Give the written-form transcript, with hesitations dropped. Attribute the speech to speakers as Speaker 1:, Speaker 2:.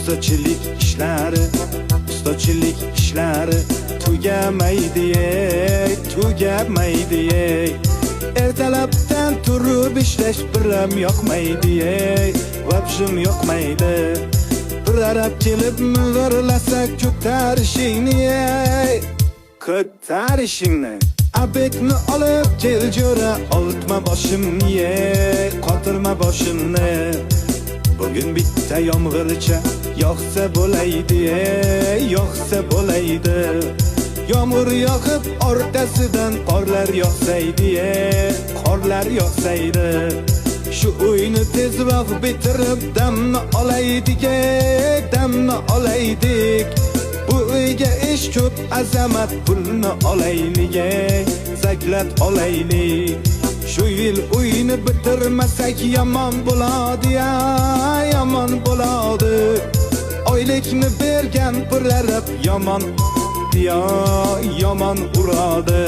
Speaker 1: ustachilik ishlari tugamaydi, tugamaydi. Ertalabdan turib ishlash biram yoqmaydi, vabshim yoqmaydi. Bir arab kelib mizirlasak ko'tarishingni, abekni olib kel jo'ra, oltma boshimni, qotirma boshimni. Bugün bitta yomg'ircha yoqsa bo'laydi, yoqsa bo'laydi. Yomg'ir yoqib orqasidan qorlar yoqsaydi, qorlar yoqsaydi. Shu uyni tezroq bitirib damni olaydik, damni olaydik. Bu uyga ish ko'p, azamat pulni olaylik, zaklat olaylik. Shu yil uyni bitirmasak yomon bo'ladi, yomon bo'ladi. Oylikni bergan pullar yomon, yomon uradi.